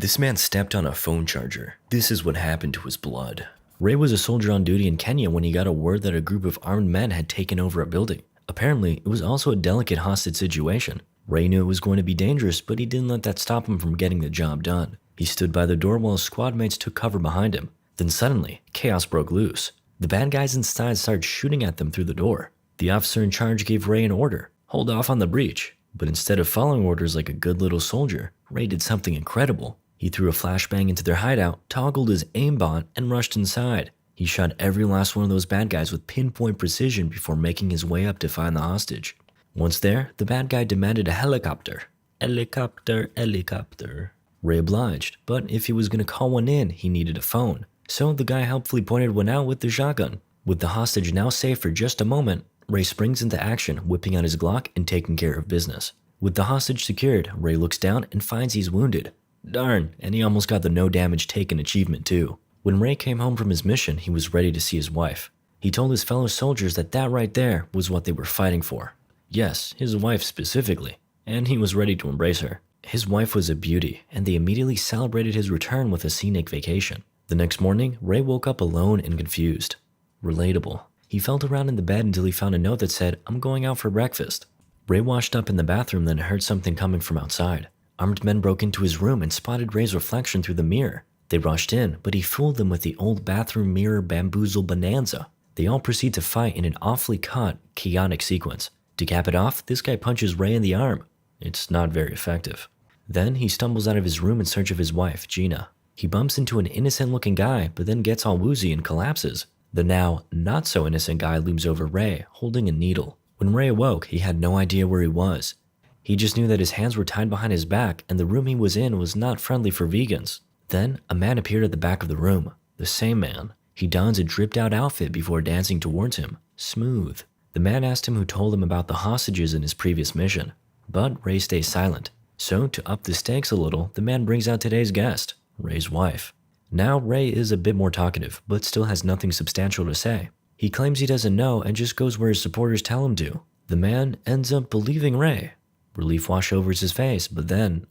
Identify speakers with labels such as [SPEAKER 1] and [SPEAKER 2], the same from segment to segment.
[SPEAKER 1] This man stepped on a phone charger. This is what happened to his blood. Ray was a soldier on duty in Kenya when he got a word that a group of armed men had taken over a building. Apparently, it was also a delicate hostage situation. Ray knew it was going to be dangerous, but he didn't let that stop him from getting the job done. He stood by the door while his squad mates took cover behind him. Then suddenly, chaos broke loose. The bad guys inside started shooting at them through the door. The officer in charge gave Ray an order: hold off on the breach. But instead of following orders like a good little soldier, Ray did something incredible. He threw a flashbang into their hideout, toggled his aimbot, and rushed inside. He shot every last one of those bad guys with pinpoint precision before making his way up to find the hostage. Once there, the bad guy demanded a helicopter. Helicopter, helicopter. Ray obliged, but if he was going to call one in, he needed a phone. So the guy helpfully pointed one out with the shotgun. With the hostage now safe for just a moment, Ray springs into action, whipping out his Glock and taking care of business. With the hostage secured, Ray looks down and finds he's wounded. Darn, and he almost got the no damage taken achievement too. When Ray came home from his mission, he was ready to see his wife. He told his fellow soldiers that right there was what they were fighting for. Yes, his wife specifically, and he was ready to embrace her. His wife was a beauty, and they immediately celebrated his return with a scenic vacation. The next morning, Ray woke up alone and confused. Relatable. He felt around in the bed until he found a note that said, "I'm going out for breakfast." Ray washed up in the bathroom, then heard something coming from outside. Armed men broke into his room and spotted Ray's reflection through the mirror. They rushed in, but he fooled them with the old bathroom mirror bamboozle bonanza. They all proceed to fight in an awfully caught, chaotic sequence. To cap it off, this guy punches Ray in the arm. It's not very effective. Then he stumbles out of his room in search of his wife, Gina. He bumps into an innocent-looking guy, but then gets all woozy and collapses. The now not-so-innocent guy looms over Ray, holding a needle. When Ray awoke, he had no idea where he was. He just knew that his hands were tied behind his back, and the room he was in was not friendly for vegans. Then, a man appeared at the back of the room. The same man. He dons a dripped-out outfit before dancing towards him. Smooth. The man asked him who told him about the hostages in his previous mission. But Ray stays silent. So, to up the stakes a little, the man brings out today's guest, Ray's wife. Now, Ray is a bit more talkative, but still has nothing substantial to say. He claims he doesn't know and just goes where his supporters tell him to. The man ends up believing Ray. Relief wash overs his face, but then,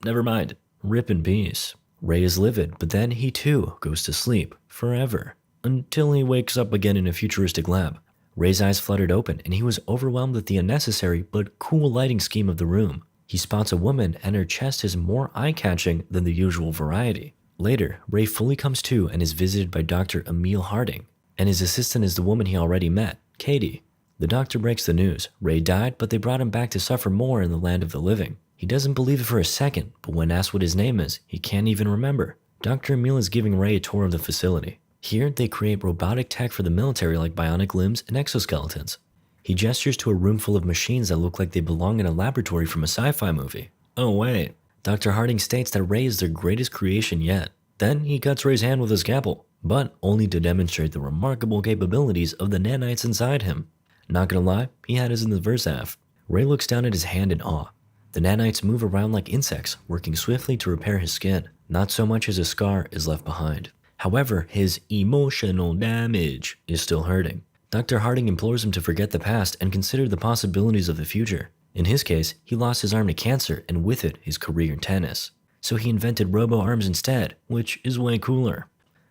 [SPEAKER 1] never mind. Rip in peace. Ray is livid, but then he too goes to sleep, forever, until he wakes up again in a futuristic lab. Ray's eyes fluttered open, and he was overwhelmed with the unnecessary but cool lighting scheme of the room. He spots a woman, and her chest is more eye-catching than the usual variety. Later, Ray fully comes to and is visited by Dr. Emil Harding, and his assistant is the woman he already met, Katie. The doctor breaks the news. Ray died, but they brought him back to suffer more in the land of the living. He doesn't believe it for a second, but when asked what his name is, he can't even remember. Dr. Emil is giving Ray a tour of the facility. Here, they create robotic tech for the military like bionic limbs and exoskeletons. He gestures to a room full of machines that look like they belong in a laboratory from a sci-fi movie. Oh wait, Dr. Harding states that Ray is their greatest creation yet. Then he cuts Ray's hand with a scalpel, but only to demonstrate the remarkable capabilities of the nanites inside him. Not gonna lie, he had us in the first half. Ray looks down at his hand in awe. The nanites move around like insects, working swiftly to repair his skin. Not so much as a scar is left behind. However, his emotional damage is still hurting. Dr. Harding implores him to forget the past and consider the possibilities of the future. In his case, he lost his arm to cancer and with it, his career in tennis. So he invented robo-arms instead, which is way cooler.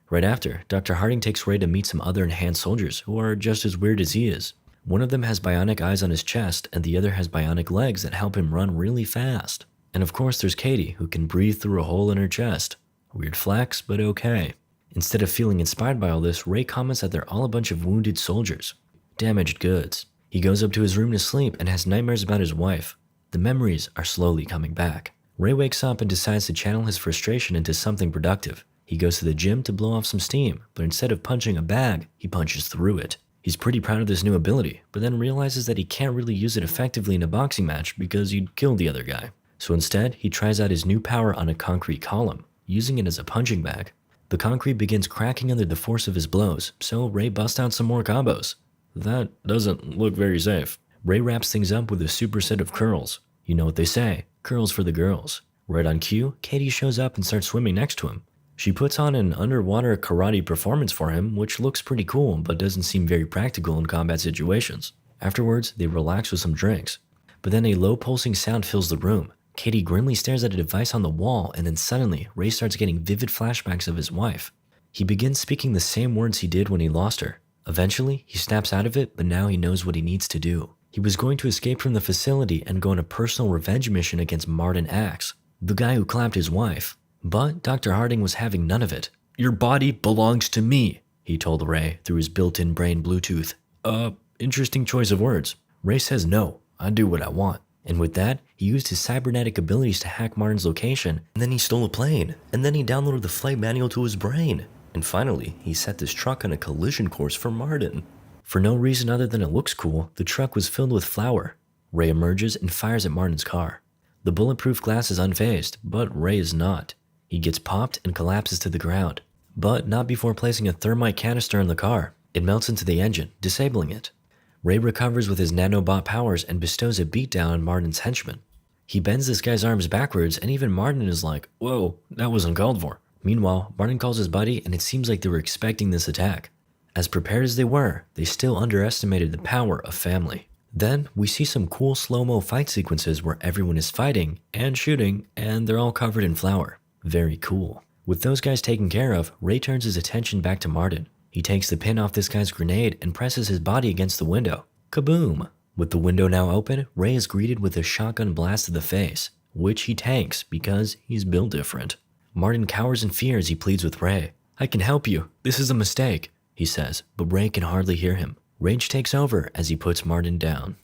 [SPEAKER 1] Right after, Dr. Harding takes Ray to meet some other enhanced soldiers who are just as weird as he is. One of them has bionic eyes on his chest, and the other has bionic legs that help him run really fast. And of course there's Katie, who can breathe through a hole in her chest. Weird flex, but okay. Instead of feeling inspired by all this, Ray comments that they're all a bunch of wounded soldiers. Damaged goods. He goes up to his room to sleep and has nightmares about his wife. The memories are slowly coming back. Ray wakes up and decides to channel his frustration into something productive. He goes to the gym to blow off some steam, but instead of punching a bag, he punches through it. He's pretty proud of this new ability, but then realizes that he can't really use it effectively in a boxing match because he'd kill the other guy. So instead, he tries out his new power on a concrete column, using it as a punching bag. The concrete begins cracking under the force of his blows, so Ray busts out some more combos. That doesn't look very safe. Ray wraps things up with a super set of curls. You know what they say, curls for the girls. Right on cue, Katie shows up and starts swimming next to him. She puts on an underwater karate performance for him, which looks pretty cool but doesn't seem very practical in combat situations. Afterwards, they relax with some drinks. But then a low pulsing sound fills the room. Katie grimly stares at a device on the wall, and then suddenly, Ray starts getting vivid flashbacks of his wife. He begins speaking the same words he did when he lost her. Eventually, he snaps out of it, but now he knows what he needs to do. He was going to escape from the facility and go on a personal revenge mission against Martin Axe, the guy who clapped his wife. But Dr. Harding was having none of it. "Your body belongs to me," he told Ray through his built-in brain Bluetooth. Interesting choice of words. Ray says no, I do what I want. And with that, he used his cybernetic abilities to hack Martin's location, and then he stole a plane, and then he downloaded the flight manual to his brain. And finally, he set this truck on a collision course for Martin. For no reason other than it looks cool, the truck was filled with flour. Ray emerges and fires at Martin's car. The bulletproof glass is unfazed, but Ray is not. He gets popped and collapses to the ground, but not before placing a thermite canister in the car. It melts into the engine, disabling it. Ray recovers with his nanobot powers and bestows a beatdown on Martin's henchman. He bends this guy's arms backwards, and even Martin is like, "Whoa, that was uncalled for." Meanwhile, Martin calls his buddy, and it seems like they were expecting this attack. As prepared as they were, they still underestimated the power of family. Then, we see some cool slow-mo fight sequences where everyone is fighting and shooting, and they're all covered in flour. Very cool. With those guys taken care of, Ray turns his attention back to Martin. He takes the pin off this guy's grenade and presses his body against the window. Kaboom! With the window now open, Ray is greeted with a shotgun blast to the face, which he tanks because he's built different. Martin cowers in fear as he pleads with Ray. "I can help you. This is a mistake," he says, but Ray can hardly hear him. Rage takes over as he puts Martin down.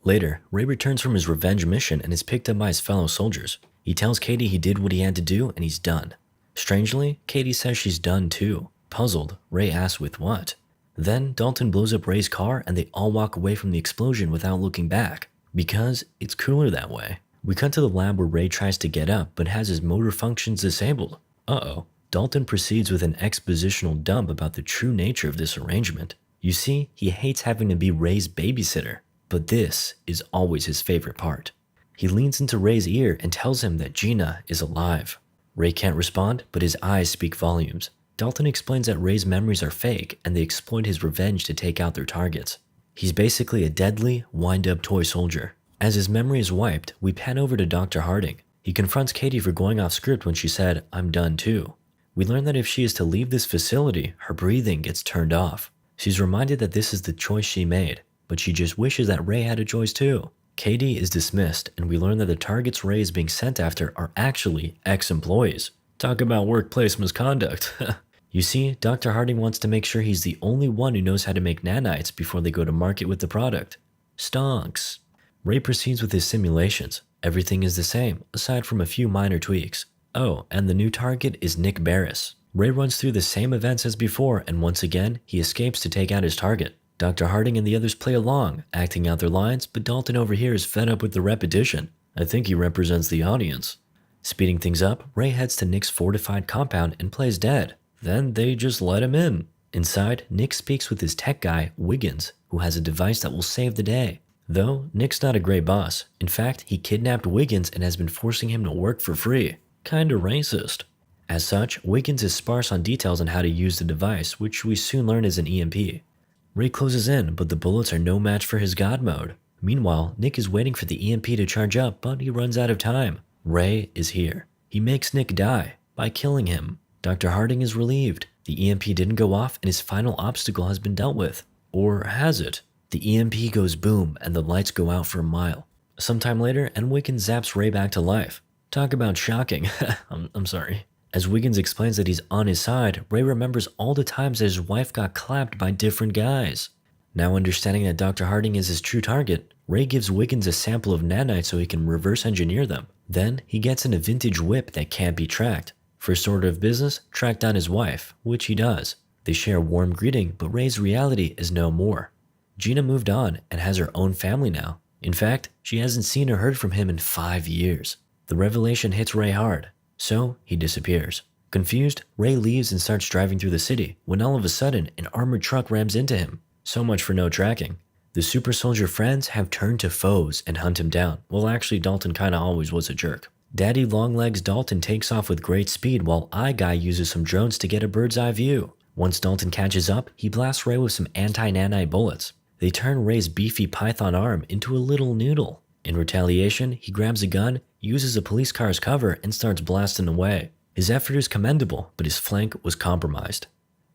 [SPEAKER 1] Later, Ray returns from his revenge mission and is picked up by his fellow soldiers. He tells Katie he did what he had to do and he's done. Strangely, Katie says she's done too. Puzzled, Ray asks with what. Then Dalton blows up Ray's car and they all walk away from the explosion without looking back, because it's cooler that way. We cut to the lab where Ray tries to get up but has his motor functions disabled. Uh-oh. Dalton proceeds with an expositional dump about the true nature of this arrangement. You see, he hates having to be Ray's babysitter, but this is always his favorite part. He leans into Ray's ear and tells him that Gina is alive. Ray can't respond, but his eyes speak volumes. Dalton explains that Ray's memories are fake and they exploit his revenge to take out their targets. He's basically a deadly, wind-up toy soldier. As his memory is wiped, we pan over to Dr. Harding. He confronts Katie for going off script when she said, "I'm done too." We learn that if she is to leave this facility, her breathing gets turned off. She's reminded that this is the choice she made, but she just wishes that Ray had a choice too. Katie is dismissed, and we learn that the targets Ray is being sent after are actually ex-employees. Talk about workplace misconduct. You see, Dr. Harding wants to make sure he's the only one who knows how to make nanites before they go to market with the product. Stonks. Ray proceeds with his simulations. Everything is the same, aside from a few minor tweaks. Oh, and the new target is Nick Barris. Ray runs through the same events as before, and once again, he escapes to take out his target. Dr. Harding and the others play along, acting out their lines, but Dalton over here is fed up with the repetition. I think he represents the audience. Speeding things up, Ray heads to Nick's fortified compound and plays dead. Then they just let him in. Inside, Nick speaks with his tech guy, Wiggins, who has a device that will save the day. Though, Nick's not a great boss. In fact, he kidnapped Wiggins and has been forcing him to work for free. Kinda racist. As such, Wiggins is sparse on details on how to use the device, which we soon learn is an EMP. Ray closes in, but the bullets are no match for his god mode. Meanwhile, Nick is waiting for the EMP to charge up, but he runs out of time. Ray is here. He makes Nick die by killing him. Dr. Harding is relieved. The EMP didn't go off and his final obstacle has been dealt with. Or has it? The EMP goes boom and the lights go out for a mile. Sometime later, and Wiggins zaps Ray back to life. Talk about shocking. I'm sorry. As Wiggins explains that he's on his side, Ray remembers all the times that his wife got clapped by different guys. Now understanding that Dr. Harding is his true target, Ray gives Wiggins a sample of nanites so he can reverse engineer them. Then he gets in a vintage whip that can't be tracked. First order of business, track down his wife, which he does. They share a warm greeting, but Ray's reality is no more. Gina moved on and has her own family now. In fact, she hasn't seen or heard from him in 5 years. The revelation hits Ray hard, so he disappears. Confused, Ray leaves and starts driving through the city, when all of a sudden, an armored truck rams into him. So much for no tracking. The super soldier friends have turned to foes and hunt him down. Well, actually, Dalton kinda always was a jerk. Daddy Longlegs Dalton takes off with great speed while Guy uses some drones to get a bird's eye view. Once Dalton catches up, he blasts Ray with some anti-nanite bullets. They turn Ray's beefy python arm into a little noodle. In retaliation, he grabs a gun, uses a police car as cover, and starts blasting away. His effort is commendable, but his flank was compromised.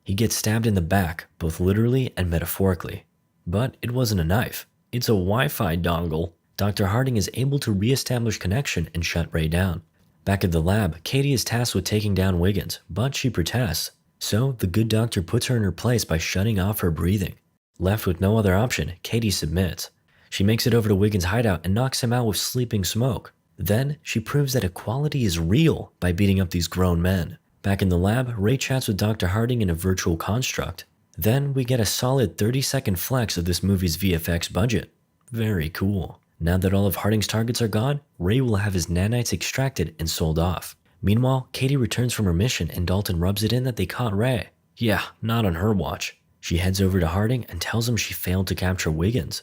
[SPEAKER 1] He gets stabbed in the back, both literally and metaphorically. But it wasn't a knife. It's a Wi-Fi dongle. Dr. Harding is able to re-establish connection and shut Ray down. Back at the lab, Katie is tasked with taking down Wiggins, but she protests. So the good doctor puts her in her place by shutting off her breathing. Left with no other option, Katie submits. She makes it over to Wiggins' hideout and knocks him out with sleeping smoke. Then, she proves that equality is real by beating up these grown men. Back in the lab, Ray chats with Dr. Harding in a virtual construct. Then, we get a solid 30-second flex of this movie's VFX budget. Very cool. Now that all of Harding's targets are gone, Ray will have his nanites extracted and sold off. Meanwhile, Katie returns from her mission and Dalton rubs it in that they caught Ray. Yeah, not on her watch. She heads over to Harding and tells him she failed to capture Wiggins.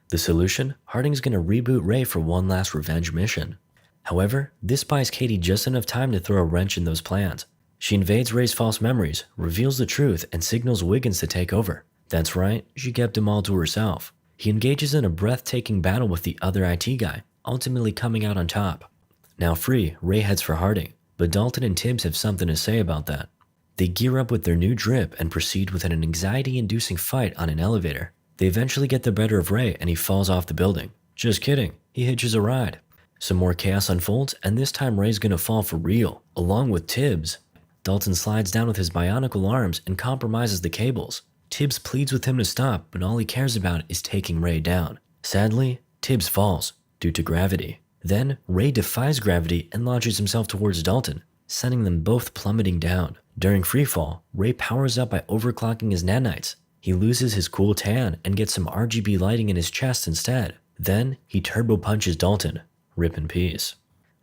[SPEAKER 1] The solution? Harding's gonna reboot Ray for one last revenge mission. However, this buys Katie just enough time to throw a wrench in those plans. She invades Ray's false memories, reveals the truth, and signals Wiggins to take over. That's right, she kept him all to herself. He engages in a breathtaking battle with the other IT guy, ultimately coming out on top. Now free, Ray heads for Harding, but Dalton and Tibbs have something to say about that. They gear up with their new drip and proceed with an anxiety-inducing fight on an elevator. They eventually get the better of Ray and he falls off the building. Just kidding, he hitches a ride. Some more chaos unfolds, and this time Ray's gonna fall for real, along with Tibbs. Dalton slides down with his bionicle arms and compromises the cables. Tibbs pleads with him to stop, but all he cares about is taking Ray down. Sadly, Tibbs falls, due to gravity. Then, Ray defies gravity and launches himself towards Dalton, sending them both plummeting down. During freefall, Ray powers up by overclocking his nanites. He loses his cool tan and gets some RGB lighting in his chest instead. Then, he turbo punches Dalton. Rip in peace.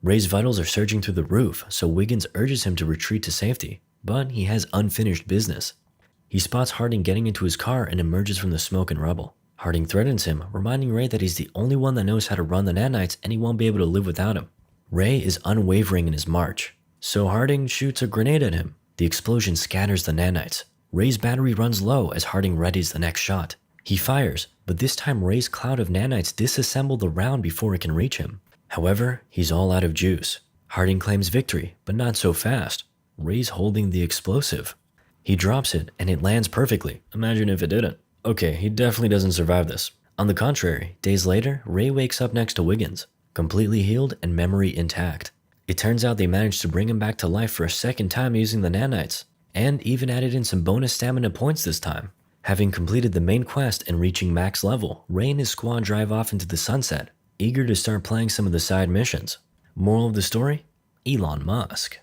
[SPEAKER 1] Ray's vitals are surging through the roof, so Wiggins urges him to retreat to safety, but he has unfinished business. He spots Harding getting into his car and emerges from the smoke and rubble. Harding threatens him, reminding Ray that he's the only one that knows how to run the nanites and he won't be able to live without him. Ray is unwavering in his march, so Harding shoots a grenade at him. The explosion scatters the nanites. Ray's battery runs low as Harding readies the next shot. He fires, but this time Ray's cloud of nanites disassemble the round before it can reach him. However, he's all out of juice. Harding claims victory, but not so fast. Ray's holding the explosive. He drops it, and it lands perfectly. Imagine if it didn't. Okay, he definitely doesn't survive this. On the contrary, days later, Ray wakes up next to Wiggins, completely healed and memory intact. It turns out they managed to bring him back to life for a second time using the nanites, and even added in some bonus stamina points this time. Having completed the main quest and reaching max level, Ray and his squad drive off into the sunset, eager to start playing some of the side missions. Moral of the story? Elon Musk.